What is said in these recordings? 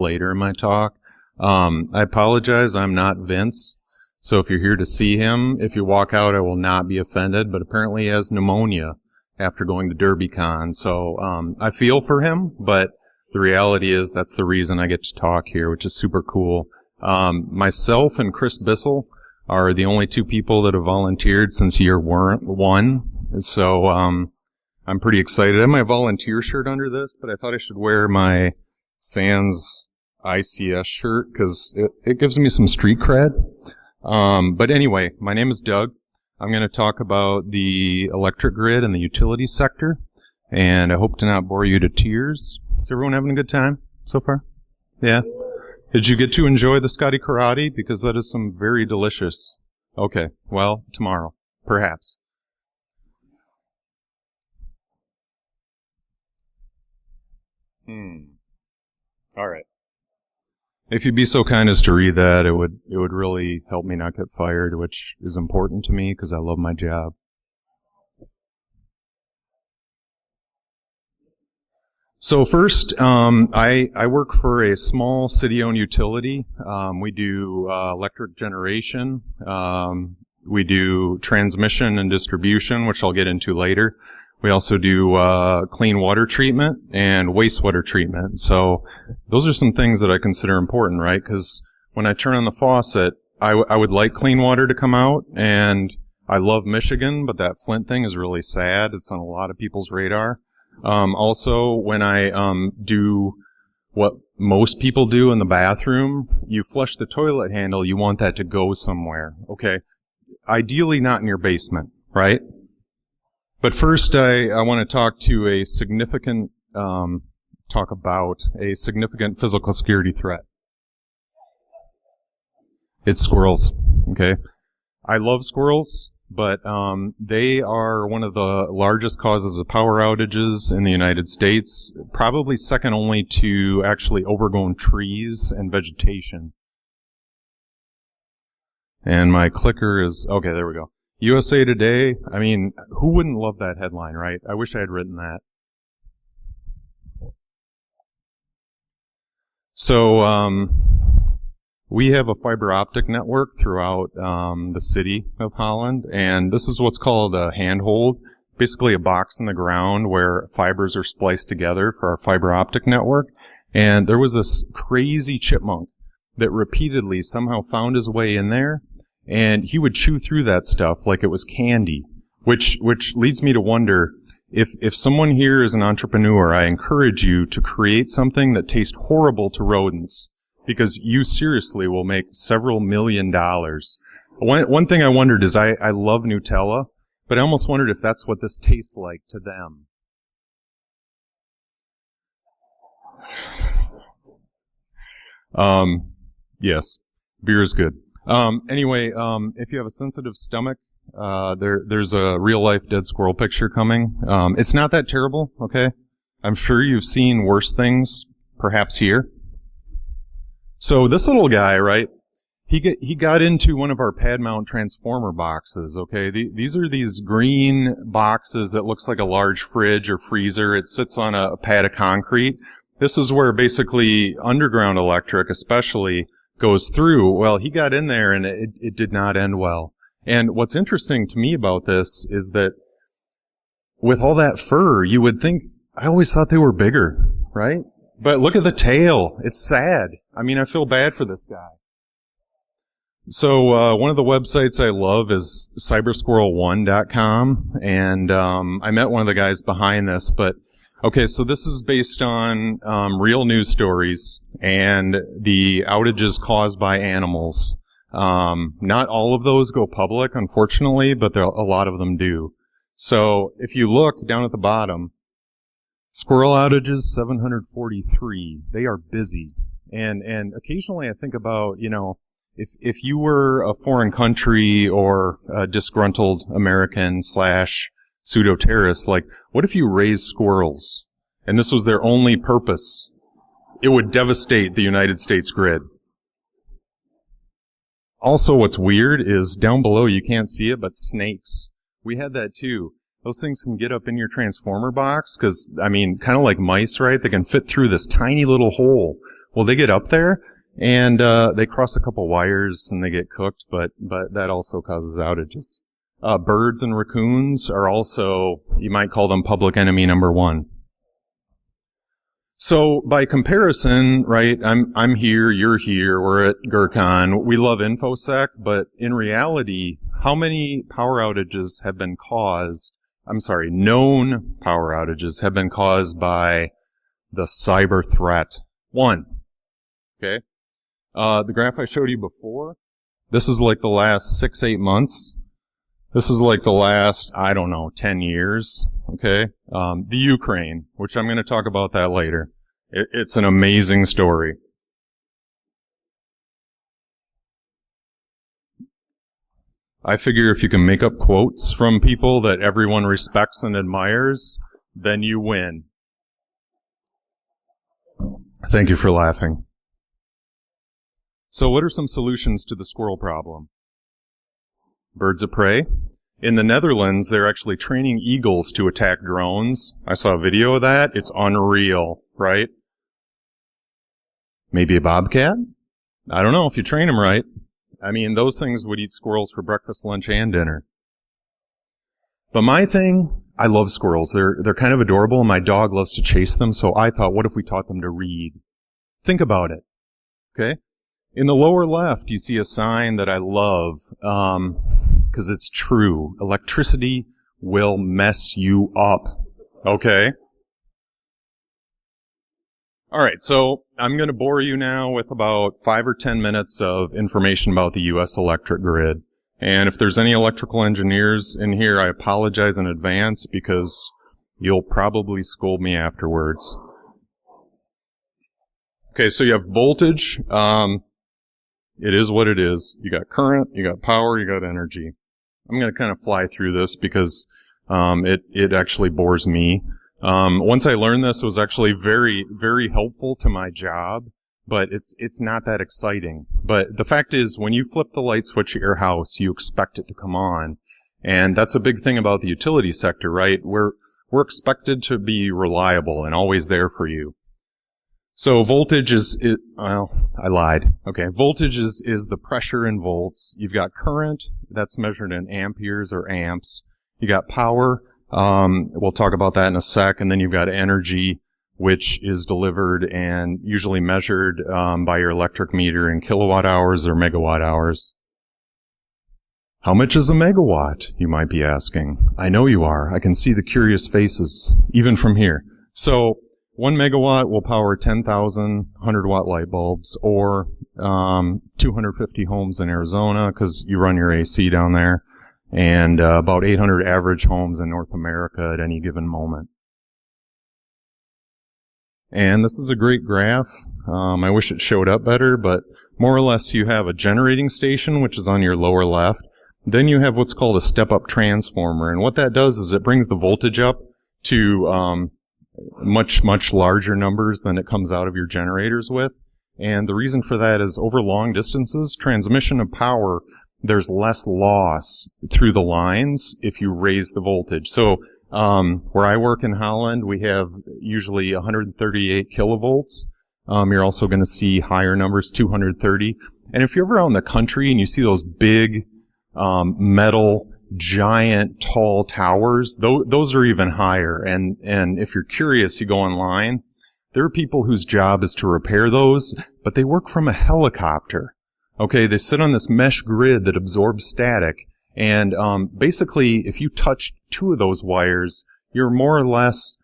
later in my talk. I apologize, I'm not Vince. So if you're here to see him, if you walk out, I will not be offended, but apparently he has pneumonia after going to GrrCon. So I feel for him, but the reality is that's the reason I get to talk here, which is super cool. Myself and Chris Bissell are the only two people that have volunteered since year one. So I'm pretty excited. I have my volunteer shirt under this, but I thought I should wear my Sans ICS shirt because it gives me some street cred. But anyway, my name is Doug. I'm going to talk about the electric grid and the utility sector, and I hope to not bore you to tears. Is everyone having a good time so far? Yeah? Did you get to enjoy the Scotty Karate? Because that is some very delicious. Okay, well, tomorrow, perhaps. All right. If you'd be so kind as to read that, it would really help me not get fired, which is important to me because I love my job. So first, I work for a small city-owned utility. We do electric generation. We do transmission and distribution, which I'll get into later. We also do clean water treatment and wastewater treatment. So those are some things that I consider important, right? Because when I turn on the faucet, I would like clean water to come out, and I love Michigan, but that Flint thing is really sad. It's on a lot of people's radar. Also, when I do what most people do in the bathroom, you flush the toilet handle, you want that to go somewhere, okay? Ideally not in your basement, right? But first, I want to talk about a significant physical security threat. It's squirrels, okay? I love squirrels, but they are one of the largest causes of power outages in the United States, probably second only to actually overgrown trees and vegetation. And my clicker is, okay, there we go. USA Today, I mean, who wouldn't love that headline, right? I wish I had written that. So, we have a fiber optic network throughout the city of Holland, and this is what's called a handhold, basically a box in the ground where fibers are spliced together for our fiber optic network. And there was this crazy chipmunk that repeatedly somehow found his way in there, and he would chew through that stuff like it was candy, which leads me to wonder, if someone here is an entrepreneur, I encourage you to create something that tastes horrible to rodents, because you seriously will make several $1 million. One thing I wondered is I love Nutella, but I almost wondered if that's what this tastes like to them. Yes, beer is good. Anyway, if you have a sensitive stomach, there's a real-life dead squirrel picture coming. It's not that terrible, okay? I'm sure you've seen worse things, perhaps here. So this little guy, right, he got into one of our pad mount transformer boxes, okay? These are these green boxes that looks like a large fridge or freezer. It sits on a pad of concrete. This is where basically underground electric, especially, goes through. Well, he got in there and it did not end well. And what's interesting to me about this is that with all that fur, you would think, I always thought they were bigger, right? But look at the tail. It's sad. I mean, I feel bad for this guy. So one of the websites I love is cybersquirrel1.com, and I met one of the guys behind this, but okay, so this is based on real news stories and the outages caused by animals. Not all of those go public, unfortunately, but a lot of them do. So if you look down at the bottom, squirrel outages 743. They are busy. And occasionally I think about, you know, if you were a foreign country or a disgruntled American / pseudo-terrorist, like, what if you raised squirrels and this was their only purpose? It would devastate the United States grid. Also, what's weird is down below, you can't see it, but snakes. We had that too. those things can get up in your transformer box because, I mean, kind of like mice, right? They can fit through this tiny little hole. Well, they get up there and they cross a couple wires and they get cooked, but that also causes outages. Birds and raccoons are also, you might call them public enemy number one. So by comparison, right, I'm here, you're here, we're at GrrCon. We love InfoSec, but in reality, how many power outages have been caused, known power outages have been caused by the cyber threat? One. Okay? The graph I showed you before, this is like the last 6-8 months. This is like the last, 10 years. Okay? The Ukraine, which I'm going to talk about that later. It's an amazing story. I figure if you can make up quotes from people that everyone respects and admires, then you win. Thank you for laughing. So what are some solutions to the squirrel problem? Birds of prey. In the Netherlands, they're actually training eagles to attack drones. I saw a video of that. It's unreal, right? Maybe a bobcat? I don't know if you train them right. I mean, those things would eat squirrels for breakfast, lunch, and dinner. But my thing, I love squirrels. They're kind of adorable, and my dog loves to chase them, so I thought, what if we taught them to read? Think about it, okay? In the lower left, you see a sign that I love, because it's true. Electricity will mess you up, okay? All right, so I'm going to bore you now with about 5 or 10 minutes of information about the U.S. electric grid. And if there's any electrical engineers in here, I apologize in advance because you'll probably scold me afterwards. Okay, so you have voltage. It is what it is. You got current, you got power, you got energy. I'm going to kind of fly through this because it actually bores me. Once I learned this, it was actually very, very helpful to my job, but it's not that exciting. But the fact is, when you flip the light switch at your house, you expect it to come on. And that's a big thing about the utility sector, right? We're expected to be reliable and always there for you. So voltage I lied. Okay. Voltage is the pressure in volts. You've got current, that's measured in amperes or amps. You got power. We'll talk about that in a sec. And then you've got energy, which is delivered and usually measured by your electric meter in kilowatt hours or megawatt hours. How much is a megawatt, you might be asking? I know you are. I can see the curious faces, even from here. So 1 megawatt will power 10,000 100-watt light bulbs, or 250 homes in Arizona, because you run your AC down there, and about 800 average homes in North America at any given moment. And this is a great graph. I wish it showed up better, but more or less you have a generating station, which is on your lower left. Then you have what's called a step-up transformer, and what that does is it brings the voltage up to much, much larger numbers than it comes out of your generators with. And the reason for that is over long distances, transmission of power, there's less loss through the lines if you raise the voltage. So where I work in Holland, we have usually 138 kilovolts. You're also going to see higher numbers, 230. And if you're ever out in the country and you see those big metal, giant, tall towers, those are even higher. And if you're curious, you go online. There are people whose job is to repair those, but they work from a helicopter. Okay, they sit on this mesh grid that absorbs static, and basically, if you touch 2 of those wires, you're more or less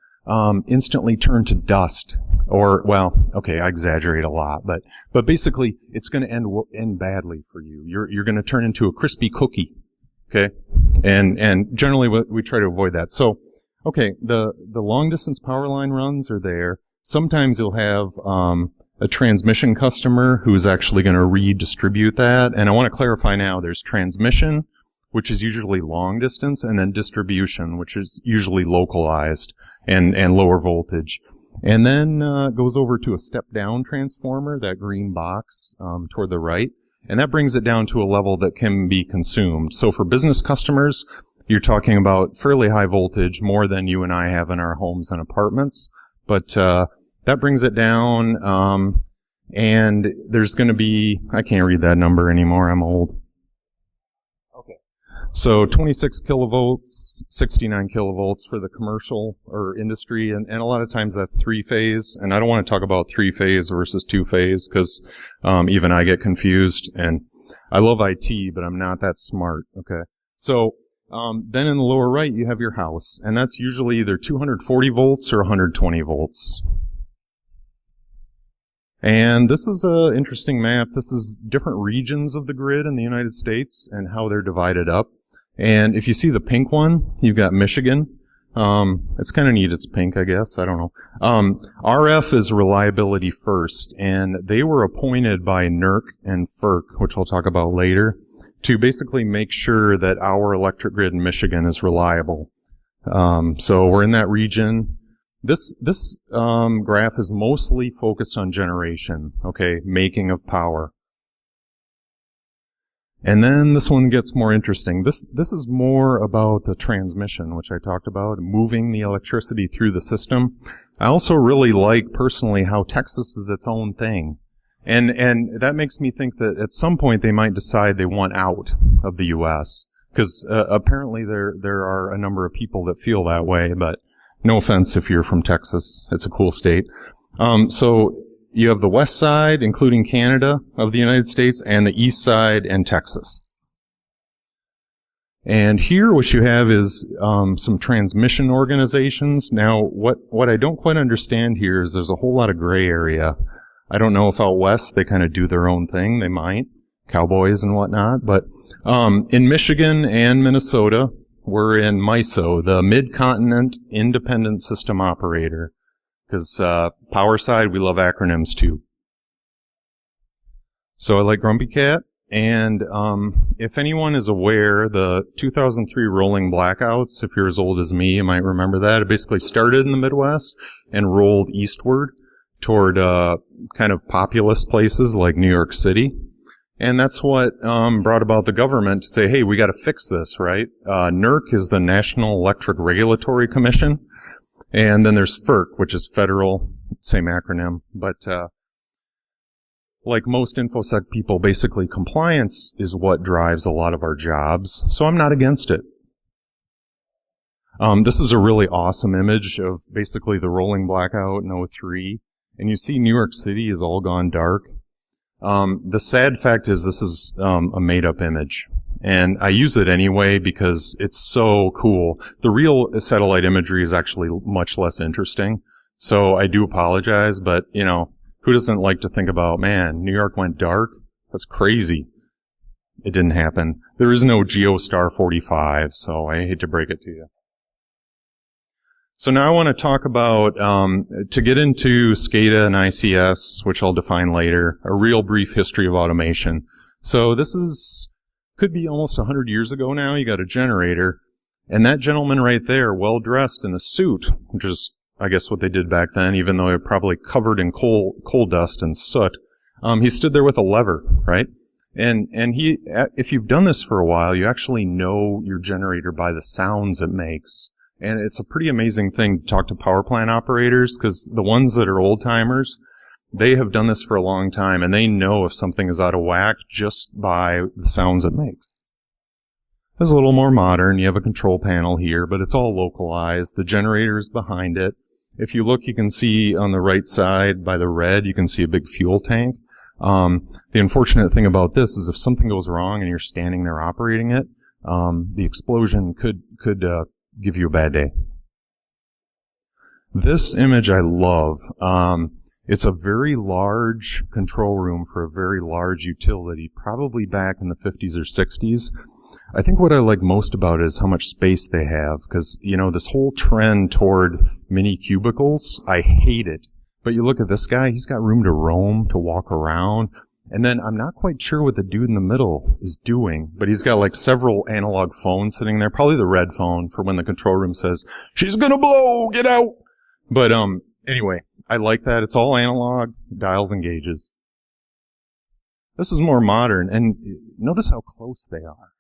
instantly turned to dust. Or, well, okay, I exaggerate a lot, but basically, it's going to end badly for you. You're going to turn into a crispy cookie. Okay, and generally we try to avoid that. So, okay, the long distance power line runs are there. Sometimes you'll have a transmission customer who's actually going to redistribute that. And I want to clarify now, there's transmission, which is usually long distance, and then distribution, which is usually localized and lower voltage. And then goes over to a step-down transformer, that green box toward the right, and that brings it down to a level that can be consumed. So for business customers, you're talking about fairly high voltage, more than you and I have in our homes and apartments. But that brings it down, and there's going to be, I can't read that number anymore, I'm old. So 26 kilovolts, 69 kilovolts for the commercial or industry, and a lot of times that's three-phase, and I don't want to talk about three-phase versus two-phase, because even I get confused, and I love IT, but I'm not that smart, okay? So then in the lower right, you have your house, and that's usually either 240 volts or 120 volts. And this is an interesting map. This is different regions of the grid in the United States and how they're divided up. And if you see the pink one, you've got Michigan. It's kind of neat. It's pink, I guess. I don't know. RF is reliability first, and they were appointed by NERC and FERC, which we'll talk about later, to basically make sure that our electric grid in Michigan is reliable. So we're in that region. This graph is mostly focused on generation, okay, making of power. And then this one gets more interesting. This is more about the transmission, which I talked about, moving the electricity through the system. I also really like, personally, how Texas is its own thing. And that makes me think that at some point they might decide they want out of the U.S. Because apparently there are a number of people that feel that way, but no offense if you're from Texas. It's a cool state. So you have the west side, including Canada, of the United States, and the east side and Texas. And here what you have is some transmission organizations. Now, what I don't quite understand here is there's a whole lot of gray area. I don't know if out west they kind of do their own thing. They might, cowboys and whatnot. But in Michigan and Minnesota, we're in MISO, the Mid-Continent Independent System Operator. Because power side, we love acronyms too. So I like Grumpy Cat. And if anyone is aware, the 2003 rolling blackouts, if you're as old as me, you might remember that. It basically started in the Midwest and rolled eastward toward kind of populous places like New York City. And that's what brought about the government to say, hey, we got to fix this, right? NERC is the National Electric Regulatory Commission. And then there's FERC, which is federal, same acronym. But like most InfoSec people, basically compliance is what drives a lot of our jobs. So I'm not against it. This is a really awesome image of basically the rolling blackout in 03. And you see New York City is all gone dark. The sad fact is this is a made-up image. And I use it anyway because it's so cool. The real satellite imagery is actually much less interesting. So I do apologize, but, you know, who doesn't like to think about, man, New York went dark? That's crazy. It didn't happen. There is no GeoStar 45, so I hate to break it to you. So now I want to talk about, to get into SCADA and ICS, which I'll define later, a real brief history of automation. So this could be almost 100 years ago now. You got a generator, and that gentleman right there, well dressed in a suit, which is, I guess, what they did back then, even though they're probably covered in coal dust and soot. He stood there with a lever, right? And he, if you've done this for a while, you actually know your generator by the sounds it makes. And it's a pretty amazing thing to talk to power plant operators, because the ones that are old timers, they have done this for a long time, and they know if something is out of whack just by the sounds it makes. It's a little more modern. You have a control panel here, but it's all localized. The generator is behind it. If you look, you can see on the right side by the red, you can see a big fuel tank. The unfortunate thing about this is if something goes wrong and you're standing there operating it, the explosion could give you a bad day. This image I love. It's a very large control room for a very large utility, probably back in the 50s or 60s. I think what I like most about it is how much space they have, because, you know, this whole trend toward mini cubicles, I hate it. But you look at this guy, he's got room to roam, to walk around. And then I'm not quite sure what the dude in the middle is doing, but he's got like several analog phones sitting there, probably the red phone for when the control room says, "She's gonna blow, get out." But anyway, I like that. It's all analog, dials and gauges. This is more modern, and notice how close they are.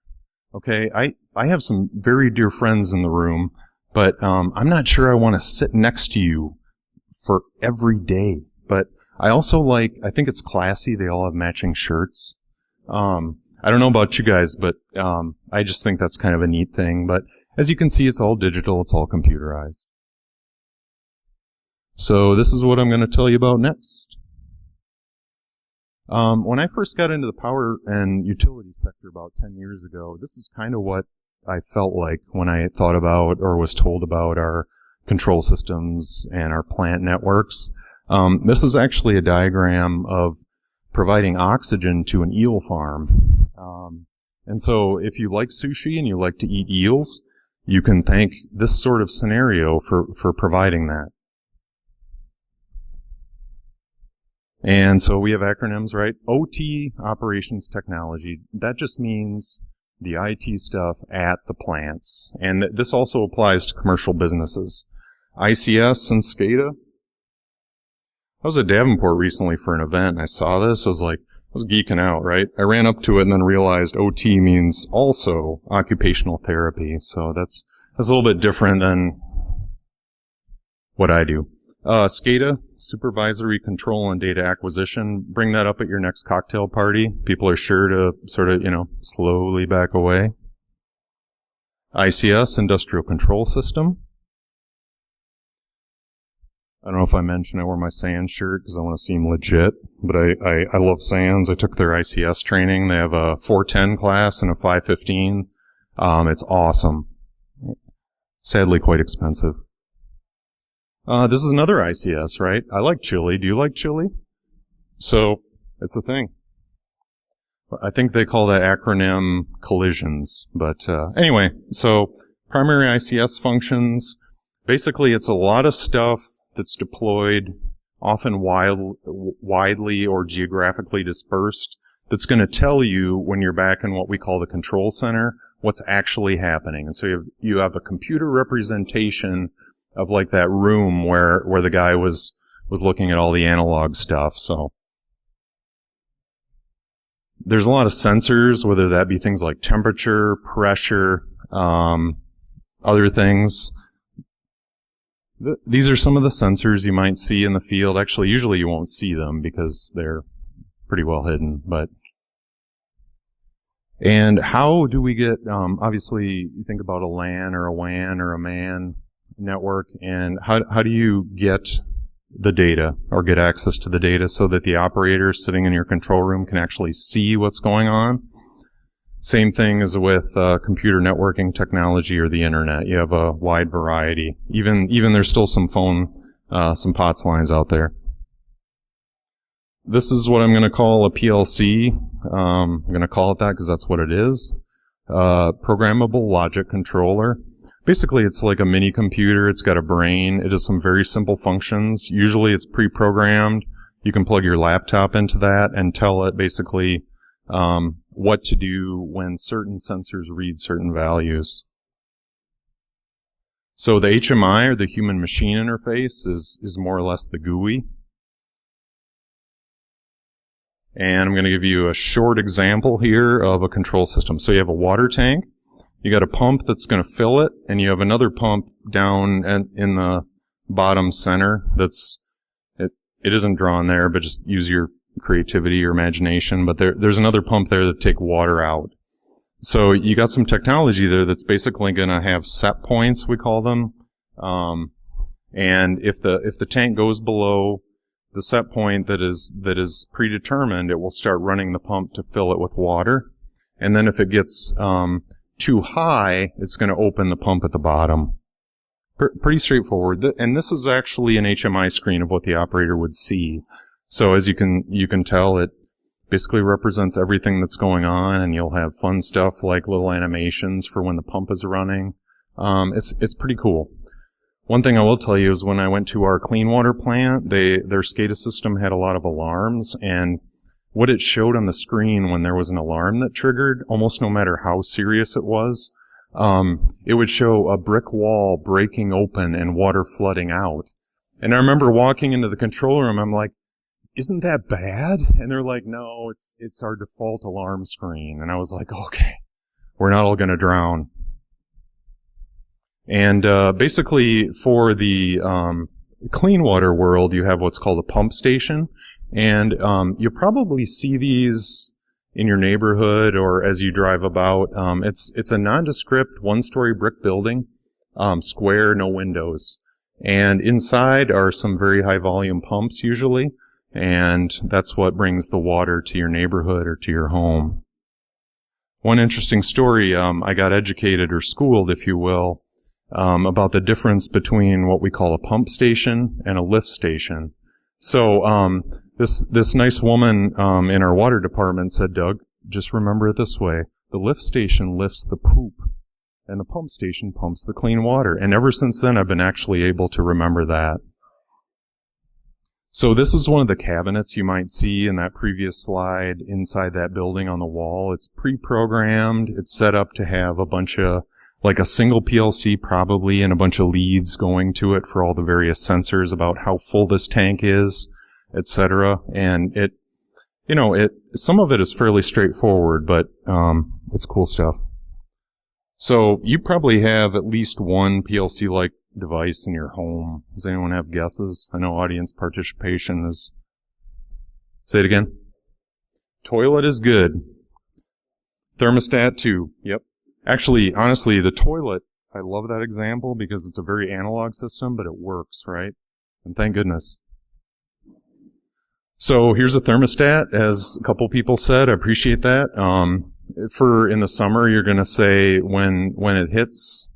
Okay, I have some very dear friends in the room, but I'm not sure I want to sit next to you for every day. But I also I think it's classy. They all have matching shirts. I don't know about you guys, but I just think that's kind of a neat thing. But as you can see, it's all digital. It's all computerized. So this is what I'm going to tell you about next. When I first got into the power and utility sector about 10 years ago, this is kind of what I felt like when I thought about or was told about our control systems and our plant networks. This is actually a diagram of providing oxygen to an eel farm. And so if you like sushi and you like to eat eels, you can thank this sort of scenario for providing that. And so we have acronyms, right? OT, Operations Technology. That just means the IT stuff at the plants. And this also applies to commercial businesses. ICS and SCADA. I was at Davenport recently for an event, and I saw this. I was geeking out, right? I ran up to it and then realized OT means also occupational therapy. So that's a little bit different than what I do. SCADA, Supervisory Control and Data Acquisition. Bring that up at your next cocktail party. People are sure to sort of, slowly back away. ICS, Industrial Control System. I don't know if I mentioned I wore my SANS shirt because I want to seem legit, but I love SANS. I took their ICS training. They have a 410 class and a 515. It's awesome. Sadly, quite expensive. This is another ICS, right? I like chili. Do you like chili? So, it's a thing. I think they call that acronym collisions. But anyway, so primary ICS functions, basically it's a lot of stuff that's deployed, often widely or geographically dispersed, that's going to tell you when you're back in what we call the control center, what's actually happening. And so you have a computer representation of like that room where the guy was looking at all the analog stuff. So there's a lot of sensors, whether that be things like temperature, pressure, other things. These are some of the sensors you might see in the field. Actually, usually you won't see them because they're pretty well hidden. And how do we get, obviously you think about a LAN or a WAN or a MAN network, and how do you get the data or get access to the data so that the operator sitting in your control room can actually see what's going on? Same thing as with computer networking technology or the internet. You have a wide variety. Even there's still some some POTS lines out there. This is what I'm going to call a PLC. I'm going to call it that because that's what it is. Programmable logic controller. Basically, it's like a mini computer. It's got a brain. It does some very simple functions. Usually it's pre-programmed. You can plug your laptop into that and tell it basically what to do when certain sensors read certain values. So the HMI, or the human machine interface, is more or less the GUI. And I'm going to give you a short example here of a control system. So you have a water tank. You got a pump that's going to fill it, and you have another pump down in the bottom center that's, it isn't drawn there, but just use your creativity or imagination. But there's another pump there that take water out. So you got some technology there that's basically going to have set points, we call them. And if the tank goes below the set point that is predetermined, it will start running the pump to fill it with water. And then if it gets too high, it's going to open the pump at the bottom. Pretty straightforward. And this is actually an HMI screen of what the operator would see. So as you can tell, it basically represents everything that's going on, and you'll have fun stuff like little animations for when the pump is running. It's pretty cool. One thing I will tell you is when I went to our clean water plant, their SCADA system had a lot of alarms, and what it showed on the screen when there was an alarm that triggered, almost no matter how serious it was, it would show a brick wall breaking open and water flooding out. And I remember walking into the control room, I'm like, isn't that bad? And they're like, no, it's our default alarm screen. And I was like, okay, We're not all going to drown. And basically, for the clean water world, you have what's called a pump station. And you probably see these in your neighborhood or as you drive about. It's a nondescript one-story brick building, square, no windows. And inside are some very high-volume pumps usually, and that's what brings the water to your neighborhood or to your home. One interesting story, I got educated or schooled, if you will, about the difference between what we call a pump station and a lift station. So this nice woman in our water department said, Doug, just remember it this way. The lift station lifts the poop, and the pump station pumps the clean water. And ever since then, I've been actually able to remember that. So this is one of the cabinets you might see in that previous slide inside that building on the wall. It's pre-programmed. It's set up to have a bunch of, like a single PLC probably, and a bunch of leads going to it for all the various sensors about how full this tank is, etc. And some of it is fairly straightforward, but it's cool stuff. So you probably have at least one PLC-like device in your home. Does anyone have guesses? I know audience participation is... Say it again. Toilet is good. Thermostat too. Yep. Actually, honestly, the toilet, I love that example because it's a very analog system, but it works, right? And thank goodness. So here's a thermostat, as a couple people said. I appreciate that. For in the summer, you're going to say when it hits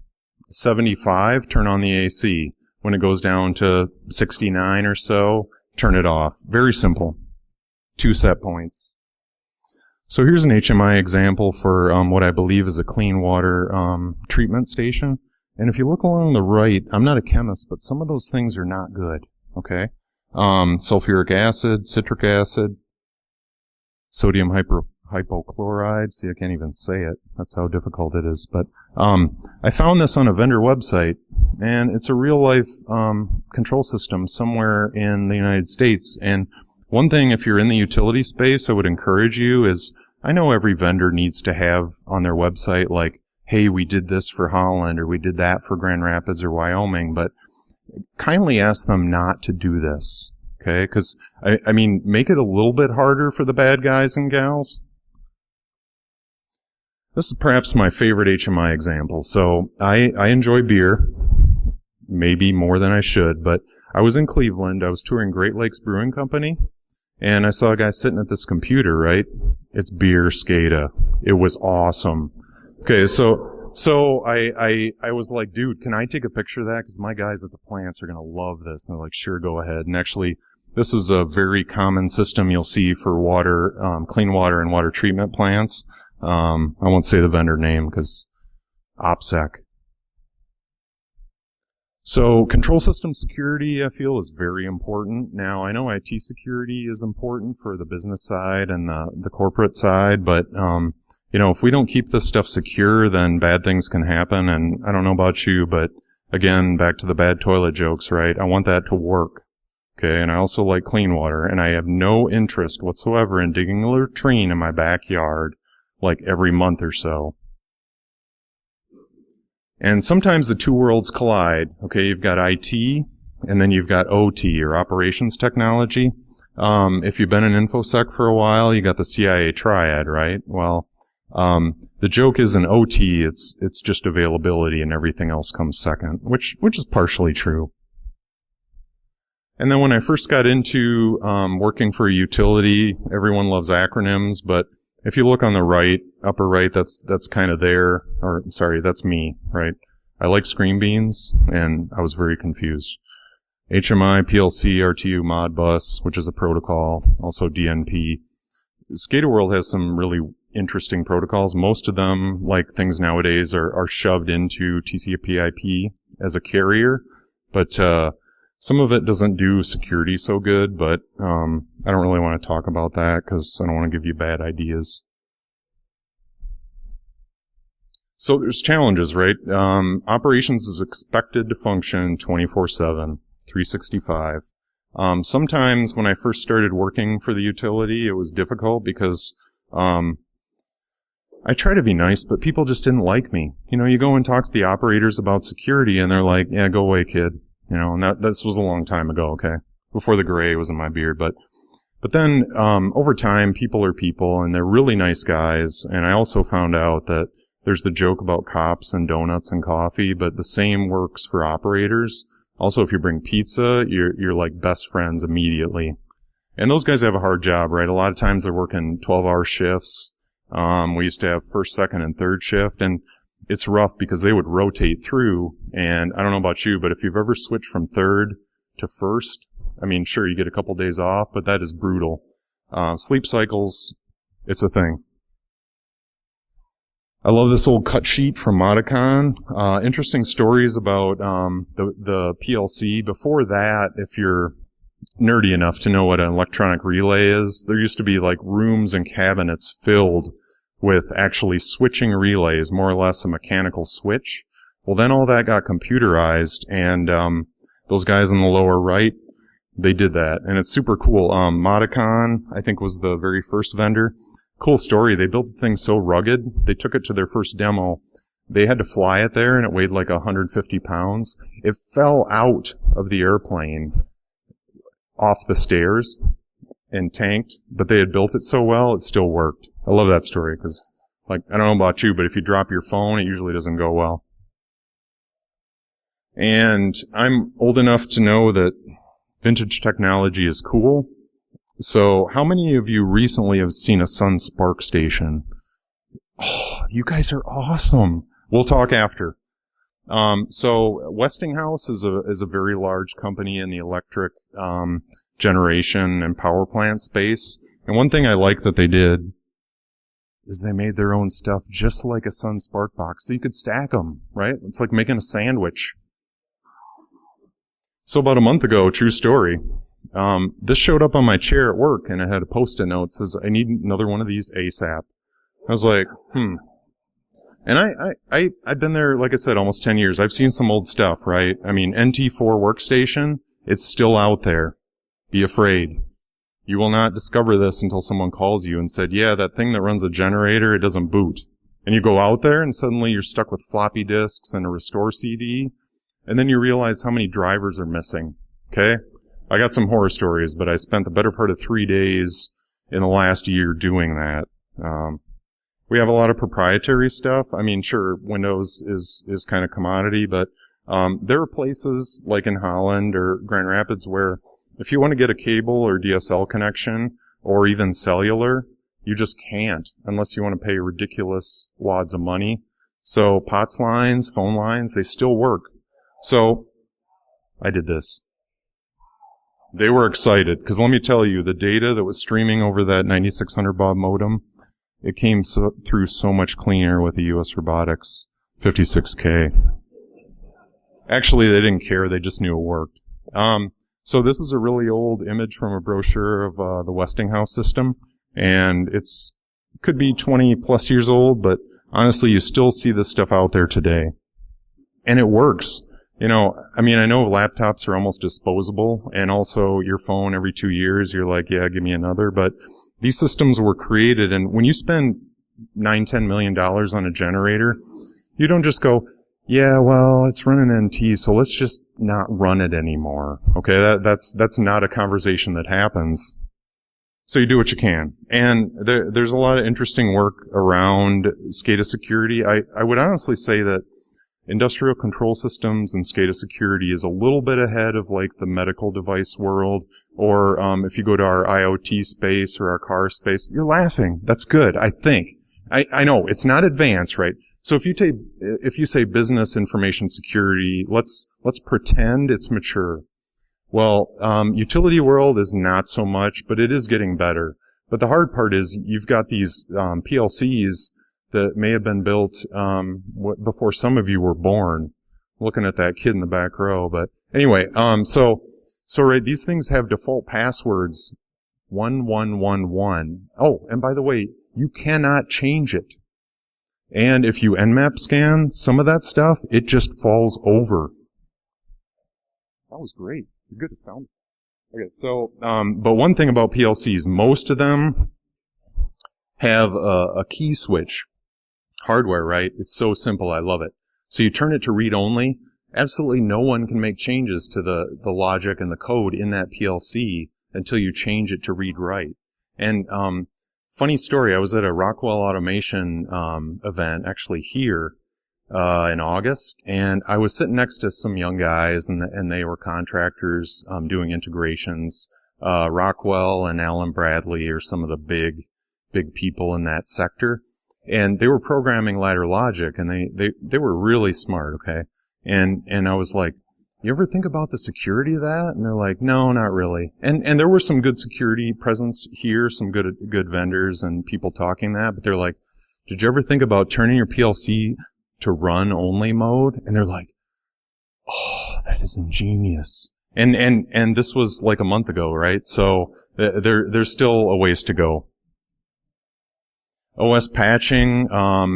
75, turn on the AC. When it goes down to 69 or so, turn it off. Very simple. 2 set points. So here's an HMI example for what I believe is a clean water treatment station. And if you look along the right, I'm not a chemist, but some of those things are not good. Okay? Sulfuric acid, citric acid, sodium hypochloride. See, I can't even say it. That's how difficult it is. But I found this on a vendor website, and it's a real-life control system somewhere in the United States. And one thing, if you're in the utility space, I would encourage you is, I know every vendor needs to have on their website, like, hey, we did this for Holland, or we did that for Grand Rapids or Wyoming, but kindly ask them not to do this, okay? Because, I mean, make it a little bit harder for the bad guys and gals. This is perhaps my favorite HMI example. So I enjoy beer, maybe more than I should, but I was in Cleveland. I was touring Great Lakes Brewing Company, and I saw a guy sitting at this computer, right? It's beer SCADA. It was awesome. Okay, so I was like, dude, can I take a picture of that? Because my guys at the plants are going to love this. And they're like, sure, go ahead. And actually, this is a very common system you'll see for water, clean water and water treatment plants. I won't say the vendor name because OPSEC. So control system security, I feel, is very important. Now, I know IT security is important for the business side and the corporate side, but if we don't keep this stuff secure, then bad things can happen. And I don't know about you, but again, back to the bad toilet jokes, right? I want that to work. Okay, and I also like clean water, and I have no interest whatsoever in digging a latrine in my backyard like every month or so. And sometimes the two worlds collide. Okay, you've got IT, and then you've got OT, or operations technology. If you've been in InfoSec for a while, you got the CIA triad, right? Well, the joke is in OT, it's just availability and everything else comes second, which is partially true. And then when I first got into working for a utility, everyone loves acronyms, but if you look on the right, upper right, that's kind of there, or sorry, that's me, right? I like screen beans, and I was very confused. HMI, PLC, RTU, Modbus, which is a protocol, also DNP. SCADA World has some really interesting protocols. Most of them, like things nowadays, are shoved into TCP/IP as a carrier, but some of it doesn't do security so good, but I don't really want to talk about that because I don't want to give you bad ideas. So there's challenges, right? Operations is expected to function 24/7, 365. Sometimes when I first started working for the utility, it was difficult because I try to be nice, but people just didn't like me. You know, you go and talk to the operators about security, and they're like, yeah, go away, kid. You know, and this was a long time ago, okay? Before the gray was in my beard, but then, over time, people are people, and they're really nice guys, and I also found out that there's the joke about cops and donuts and coffee, but the same works for operators. Also, if you bring pizza, you're like best friends immediately. And those guys have a hard job, right? A lot of times they're working 12-hour shifts. We used to have first, second, and third shift, and it's rough because they would rotate through, and I don't know about you, but if you've ever switched from third to first, I mean, sure, you get a couple days off, but that is brutal. Sleep cycles, it's a thing. I love this old cut sheet from Modicon. Interesting stories about the PLC. Before that, if you're nerdy enough to know what an electronic relay is, there used to be like rooms and cabinets filled with actually switching relays, more or less a mechanical switch. Well, then all that got computerized, and those guys in the lower right, they did that, and it's super cool. Modicon, I think, was the very first vendor. Cool story. They built the thing so rugged, they took it to their first demo. They had to fly it there, and it weighed like 150 pounds. It fell out of the airplane off the stairs and tanked, but they had built it so well, it still worked. I love that story because, like, I don't know about you, but if you drop your phone, it usually doesn't go well. And I'm old enough to know that vintage technology is cool. So how many of you recently have seen a Sun Spark station? Oh, you guys are awesome. We'll talk after. So Westinghouse is a very large company in the electric generation and power plant space. And one thing I like that they did is they made their own stuff just like a Sun Spark box, so you could stack them, right? It's like making a sandwich. So about a month ago, true story, this showed up on my chair at work, and it had a Post-it note that says, I need another one of these ASAP. I was like, And I've been there, like I said, almost 10 years. I've seen some old stuff, right? I mean, NT4 workstation, it's still out there. Be afraid. You will not discover this until someone calls you and said, yeah, that thing that runs a generator, it doesn't boot. And you go out there and suddenly you're stuck with floppy disks and a restore CD. And then you realize how many drivers are missing. Okay? I got some horror stories, but I spent the better part of 3 days in the last year doing that. We have a lot of proprietary stuff. I mean, sure, Windows is kind of commodity, but there are places like in Holland or Grand Rapids where if you want to get a cable or DSL connection or even cellular, you just can't unless you want to pay ridiculous wads of money. So POTS lines, phone lines, they still work. So I did this. They were excited because let me tell you, the data that was streaming over that 9600 baud modem, it came through so much cleaner with the US Robotics 56K. Actually, they didn't care. They just knew it worked. So this is a really old image from a brochure of the Westinghouse system, and could be 20 plus years old, but honestly, you still see this stuff out there today. And it works. You know, I mean, I know laptops are almost disposable, and also your phone every 2 years, you're like, yeah, give me another, but these systems were created, and when you spend $9-10 million on a generator, you don't just go, yeah, well, it's running NT, so let's just not run it anymore. Okay, that's not a conversation that happens. So you do what you can. And there's a lot of interesting work around SCADA security. I would honestly say that industrial control systems and SCADA security is a little bit ahead of like the medical device world, or if you go to our IoT space or our car space, you're laughing. That's good, I think. I know it's not advanced, right? So if you say business information security, let's pretend it's mature. Well, utility world is not so much, but it is getting better. But the hard part is you've got these PLCs that may have been built before some of you were born. Looking at that kid in the back row, but anyway, so right, these things have default passwords 1111. Oh, and by the way, you cannot change it. And if you Nmap scan some of that stuff, it just falls over. That was great. You're good at sound. Okay, so, but one thing about PLCs, most of them have a key switch. hardware, right? It's so simple. I love it. So you turn it to read only. Absolutely no one can make changes to the logic and the code in that PLC until you change it to read write. And funny story, I was at a Rockwell Automation event actually here in August, and I was sitting next to some young guys, and they were contractors doing integrations. Rockwell and Alan Bradley are some of the big people in that sector, and they were programming ladder logic, and they were really smart, okay? And I was like, you ever think about the security of that? And they're like, no, not really. And there were some good security presence here, some good vendors and people talking that, but they're like, did you ever think about turning your PLC to run only mode? And they're like, oh, that is ingenious. And this was like a month ago, right? So there's still a ways to go. OS patching,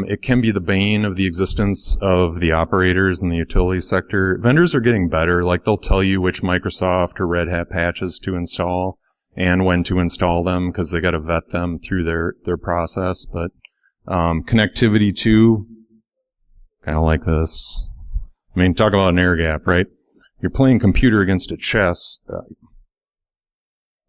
it can be the bane of the existence of the operators in the utility sector. Vendors are getting better. Like, they'll tell you which Microsoft or Red Hat patches to install and when to install them, because they got to vet them through their process. But connectivity too, kind of like this. I mean, talk about an air gap, right? You're playing computer against a chess.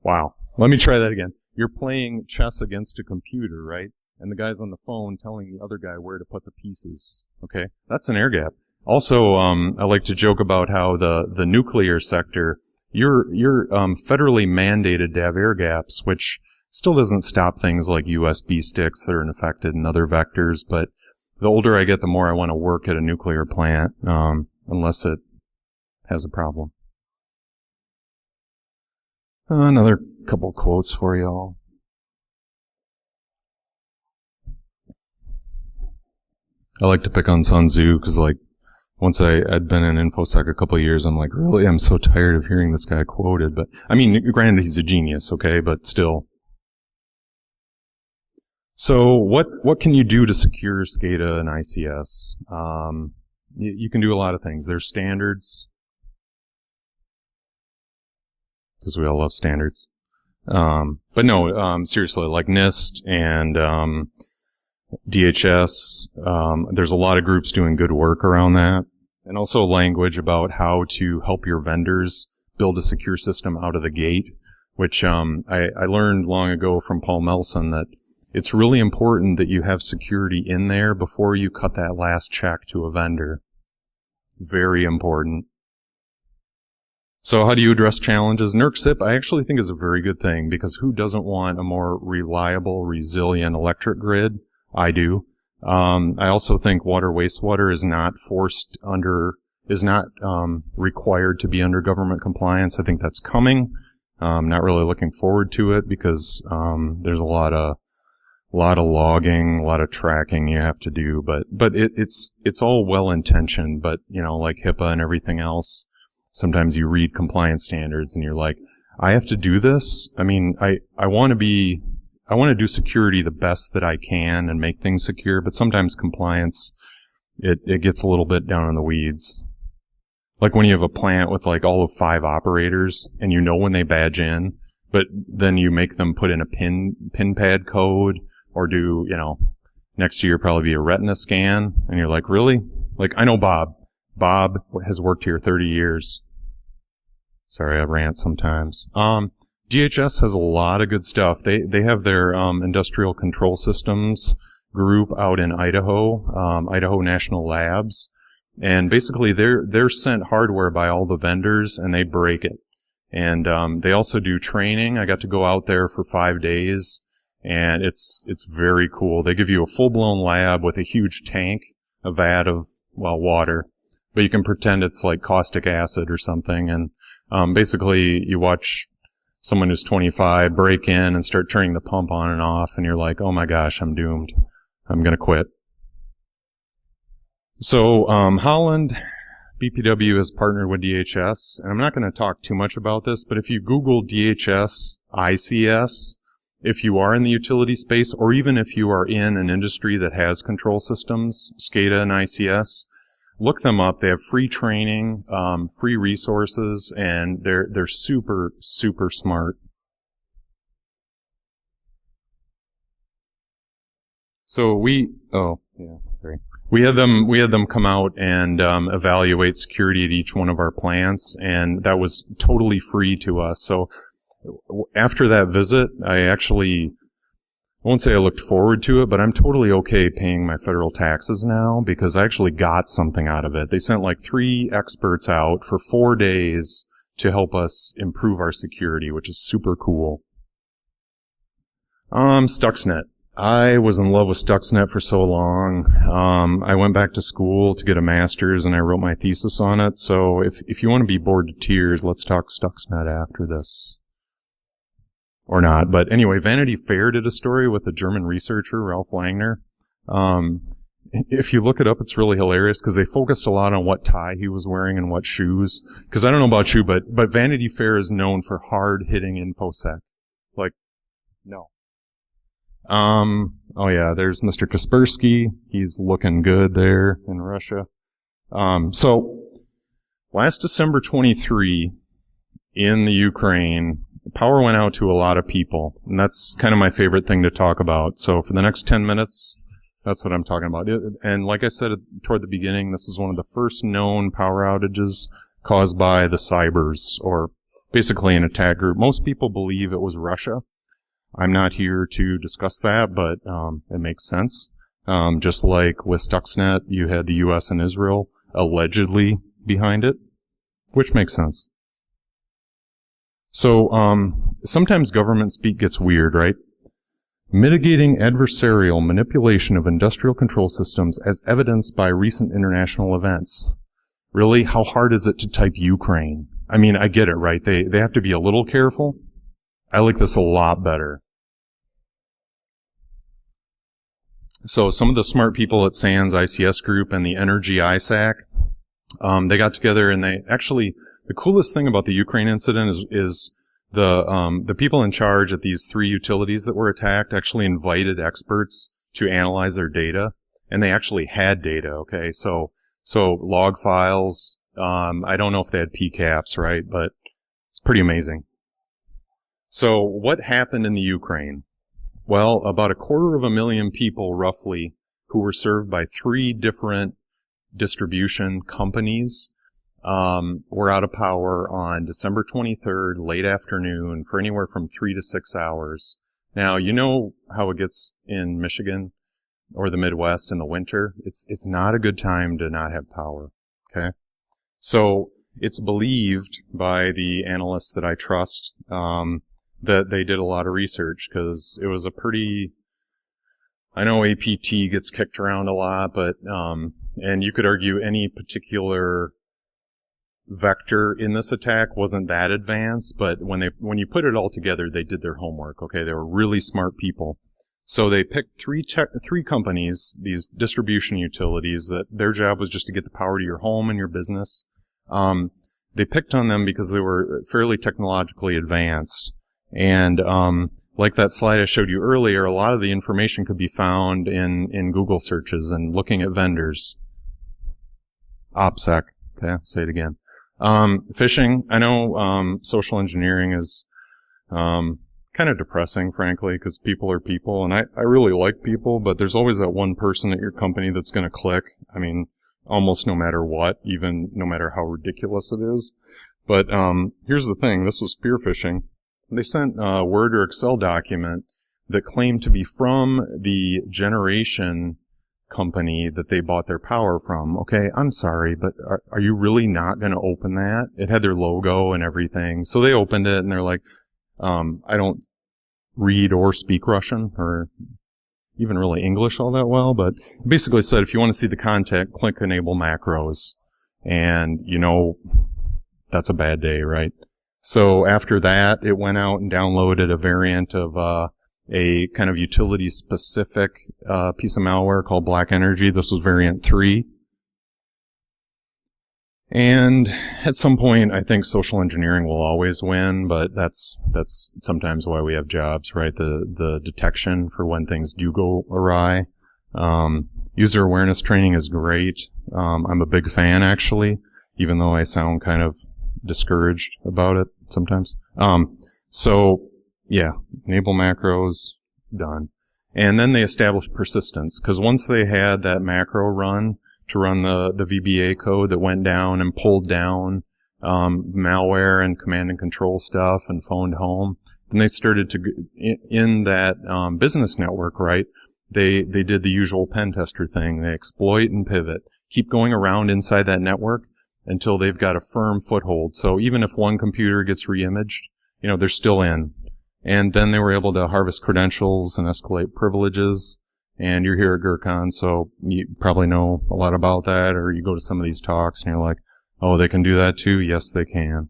Wow. Let me try that again. You're playing chess against a computer, right? And the guy's on the phone telling the other guy where to put the pieces. Okay? That's an air gap. Also, I like to joke about how the nuclear sector, you're federally mandated to have air gaps, which still doesn't stop things like USB sticks that are infected and other vectors, but the older I get, the more I want to work at a nuclear plant, unless it has a problem. Another couple quotes for y'all. I like to pick on Sun Tzu because, like, once I'd been in InfoSec a couple of years, I'm like, really? I'm so tired of hearing this guy quoted. But, I mean, granted, he's a genius, okay? But still. So what can you do to secure SCADA and ICS? You can do a lot of things. There's standards, because we all love standards. But no, seriously, like NIST and DHS, there's a lot of groups doing good work around that. And also language about how to help your vendors build a secure system out of the gate, which I learned long ago from Paul Melson that it's really important that you have security in there before you cut that last check to a vendor. Very important. So how do you address challenges? NERC-CIP, I actually think, is a very good thing, because who doesn't want a more reliable, resilient electric grid? I do. I also think water wastewater is not required to be under government compliance. I think that's coming. Not really looking forward to it, because there's a lot of logging, a lot of tracking you have to do, but it's all well intentioned, but you know, like HIPAA and everything else, sometimes you read compliance standards and you're like, I have to do this? I mean, I want to do security the best that I can and make things secure, but sometimes compliance, it gets a little bit down in the weeds. Like when you have a plant with like all of 5 operators and you know when they badge in, but then you make them put in a pin pad code, or do, you know, next year probably be a retina scan, and you're like, really? Like, I know Bob. Bob has worked here 30 years. Sorry, I rant sometimes. DHS has a lot of good stuff. They have their industrial control systems group out in Idaho, Idaho National Labs, and basically they're sent hardware by all the vendors and they break it. And they also do training. I got to go out there for 5 days, and it's very cool. They give you a full-blown lab with a huge tank, a vat of, well, water, but you can pretend it's like caustic acid or something. And basically you watch someone who's 25 break in and start turning the pump on and off, and you're like, oh my gosh, I'm doomed. I'm going to quit. So Holland BPW has partnered with DHS, and I'm not going to talk too much about this, but if you Google DHS ICS, if you are in the utility space, or even if you are in an industry that has control systems, SCADA and ICS, look them up. They have free training, free resources, and they're super, super smart. So Yeah, sorry. We had them come out and evaluate security at each one of our plants, and that was totally free to us. So after that visit, I won't say I looked forward to it, but I'm totally okay paying my federal taxes now because I actually got something out of it. They sent like 3 experts out for 4 days to help us improve our security, which is super cool. Stuxnet. I was in love with Stuxnet for so long. I went back to school to get a master's and I wrote my thesis on it. So if you want to be bored to tears, let's talk Stuxnet after this. Or not. But anyway, Vanity Fair did a story with a German researcher, Ralph Langner. If you look it up, it's really hilarious because they focused a lot on what tie he was wearing and what shoes. Because I don't know about you, but Vanity Fair is known for hard-hitting infosec. Like, no. Oh yeah, there's Mr. Kaspersky. He's looking good there in Russia. So last December 23 in the Ukraine, power went out to a lot of people, and that's kind of my favorite thing to talk about. So for the next 10 minutes, that's what I'm talking about. And like I said toward the beginning, this is one of the first known power outages caused by the cybers, or basically an attack group. Most people believe it was Russia. I'm not here to discuss that, but it makes sense. Just like with Stuxnet, you had the U.S. and Israel allegedly behind it, which makes sense. So sometimes government speak gets weird, right? Mitigating adversarial manipulation of industrial control systems as evidenced by recent international events. Really, how hard is it to type Ukraine? I mean, I get it, right? They have to be a little careful. I like this a lot better. So some of the smart people at SANS ICS Group and the Energy ISAC, they got together and they actually, the coolest thing about the Ukraine incident is the people in charge at these 3 utilities that were attacked actually invited experts to analyze their data, and they actually had data, okay? So log files, I don't know if they had PCAPs, right? But it's pretty amazing. So what happened in the Ukraine? Well, about 250,000 people, roughly, who were served by 3 different distribution companies, were out of power on December 23rd, late afternoon, for anywhere from 3 to 6 hours. Now, you know how it gets in Michigan or the Midwest in the winter. It's not a good time to not have power, okay? So it's believed by the analysts that I trust, that they did a lot of research, because it was a pretty, I know APT gets kicked around a lot, but, and you could argue any particular vector in this attack wasn't that advanced, but when you put it all together, they did their homework, okay? They were really smart people. So they picked 3 companies, these distribution utilities, that their job was just to get the power to your home and your business. They picked on them because they were fairly technologically advanced. And like that slide I showed you earlier, a lot of the information could be found in Google searches and looking at vendors. OPSEC. Okay, I'll say it again. Phishing. I know social engineering is kind of depressing, frankly, because people are people, and I really like people, but there's always that one person at your company that's going to click. I mean, almost no matter what, even no matter how ridiculous it is. But here's the thing. This was spear phishing. They sent a Word or Excel document that claimed to be from the generation company that they bought their power from. Okay, I'm sorry, but are you really not going to open that? It had their logo and everything. So they opened it and they're like, I don't read or speak Russian or even really English all that well, but it basically said if you want to see the content, click enable macros. And, you know, that's a bad day, right? So after that, it went out and downloaded a variant of a kind of utility-specific piece of malware called Black Energy. This was variant 3. And at some point, I think social engineering will always win, but that's sometimes why we have jobs, right? The detection for when things do go awry. User awareness training is great. I'm a big fan, actually, even though I sound kind of discouraged about it sometimes. So yeah, enable macros, done. And then they established persistence, because once they had that macro run to run the VBA code that went down and pulled down malware and command and control stuff and phoned home, then they started to, in that business network, right, they did the usual pen tester thing. They exploit and pivot, keep going around inside that network until they've got a firm foothold. So even if one computer gets reimaged, they're still in. And then they were able to harvest credentials and escalate privileges. And you're here at GrrCon, so you probably know a lot about that, or you go to some of these talks and you're like, oh, they can do that too? Yes, they can.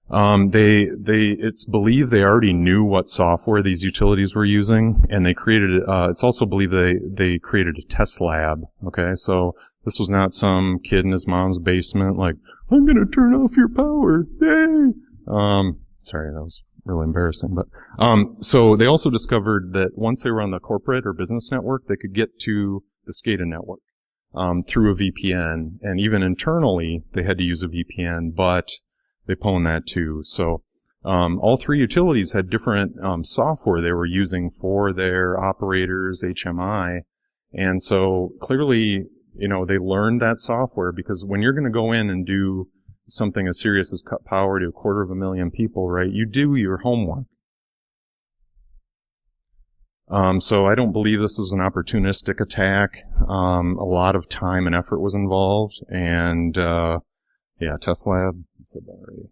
It's believed they already knew what software these utilities were using, and they created, it's also believed they created a test lab. Okay, so this was not some kid in his mom's basement like, I'm gonna turn off your power, yay! Sorry, that was really embarrassing, but, so they also discovered that once they were on the corporate or business network, they could get to the SCADA network, through a VPN, and even internally, they had to use a VPN, but they pwned that too. So, all three utilities had different, software they were using for their operators, HMI, and so clearly, they learned that software, because when you're going to go in and do something as serious as cut power to 250,000 people, right, you do your homework. So I don't believe this is an opportunistic attack. A lot of time and effort was involved, and, yeah, test lab, I said that already.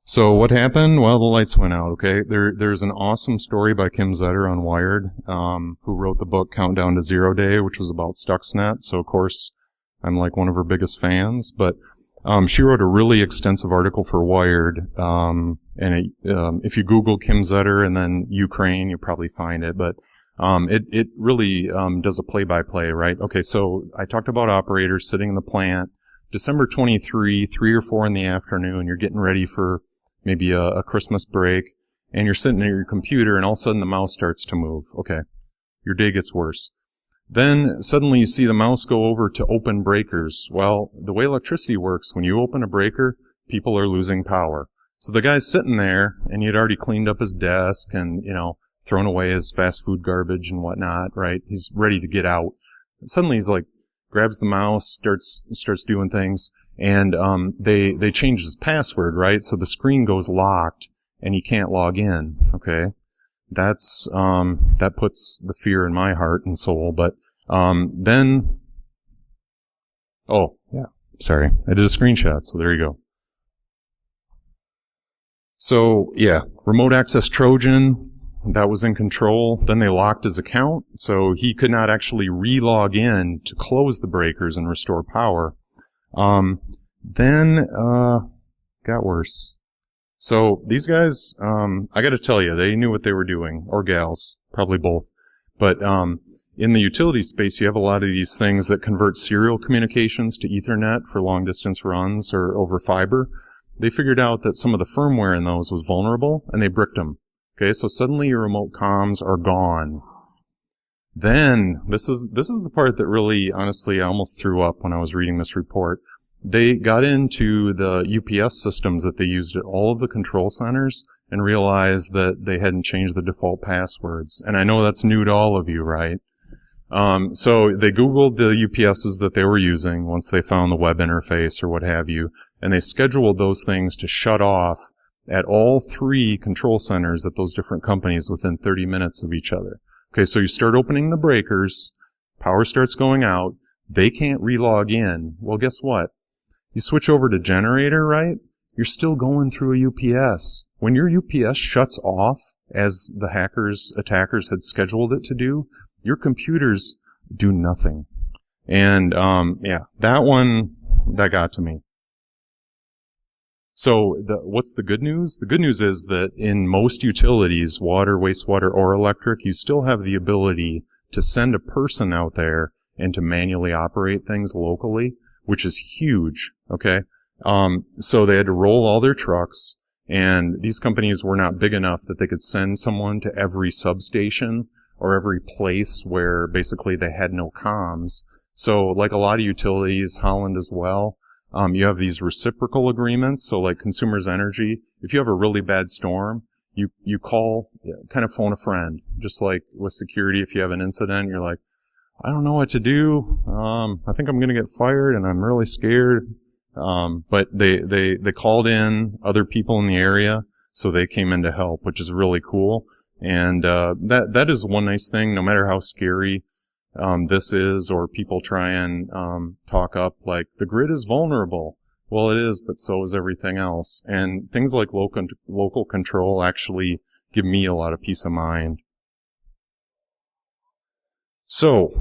So what happened? Well, the lights went out, okay? There's an awesome story by Kim Zetter on Wired, who wrote the book Countdown to Zero Day, which was about Stuxnet. So, of course, I'm like one of her biggest fans. But she wrote a really extensive article for Wired. If you Google Kim Zetter and then Ukraine, you'll probably find it. But it really does a play-by-play, right? Okay, so I talked about operators sitting in the plant. December 23, 3 or 4 in the afternoon, you're getting ready for maybe a Christmas break, and you're sitting at your computer, and all of a sudden the mouse starts to move. Okay, your day gets worse. Then suddenly you see the mouse go over to open breakers. Well, the way electricity works, when you open a breaker, people are losing power. So the guy's sitting there, and he had already cleaned up his desk and, thrown away his fast food garbage and whatnot, right? He's ready to get out. And suddenly he's like, grabs the mouse, starts doing things, and they change his password, right? So the screen goes locked, and he can't log in. Okay, that's that puts the fear in my heart and soul. But then, oh yeah, sorry, I did a screenshot, so there you go. So yeah, remote access Trojan. That was in control. Then they locked his account, so he could not actually re-log in to close the breakers and restore power. Then got worse. So these guys, I got to tell you, they knew what they were doing, or gals, probably both. But in the utility space, you have a lot of these things that convert serial communications to Ethernet for long-distance runs or over fiber. They figured out that some of the firmware in those was vulnerable, and they bricked them. Okay, so suddenly your remote comms are gone. Then, this is the part that really, honestly, I almost threw up when I was reading this report. They got into the UPS systems that they used at all of the control centers and realized that they hadn't changed the default passwords. And I know that's new to all of you, right? So they Googled the UPSs that they were using once they found the web interface or what have you, and they scheduled those things to shut off at all 3 control centers at those different companies within 30 minutes of each other. Okay, so you start opening the breakers, power starts going out, they can't re-log in. Well, guess what? You switch over to generator, right? You're still going through a UPS. When your UPS shuts off, as the attackers had scheduled it to do, your computers do nothing. And, yeah, that got to me. So what's the good news? The good news is that in most utilities, water, wastewater, or electric, you still have the ability to send a person out there and to manually operate things locally, which is huge, okay? So they had to roll all their trucks, and these companies were not big enough that they could send someone to every substation or every place where basically they had no comms. So like a lot of utilities, Holland as well, you have these reciprocal agreements. So like Consumers Energy, if you have a really bad storm, you call, kind of phone a friend, just like with security. If you have an incident, you're like, I don't know what to do. I think I'm going to get fired and I'm really scared. But they called in other people in the area, so they came in to help, which is really cool. And, that is one nice thing, no matter how scary, this is, or people try and, talk up like the grid is vulnerable. Well, it is, but so is everything else. And things like local control actually give me a lot of peace of mind. So,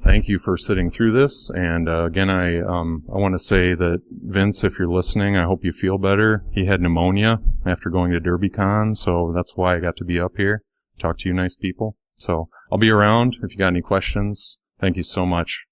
thank you for sitting through this. And, again, I want to say that Vince, if you're listening, I hope you feel better. He had pneumonia after going to DerbyCon, so that's why I got to be up here, talk to you nice people. So I'll be around if you got any questions. Thank you so much.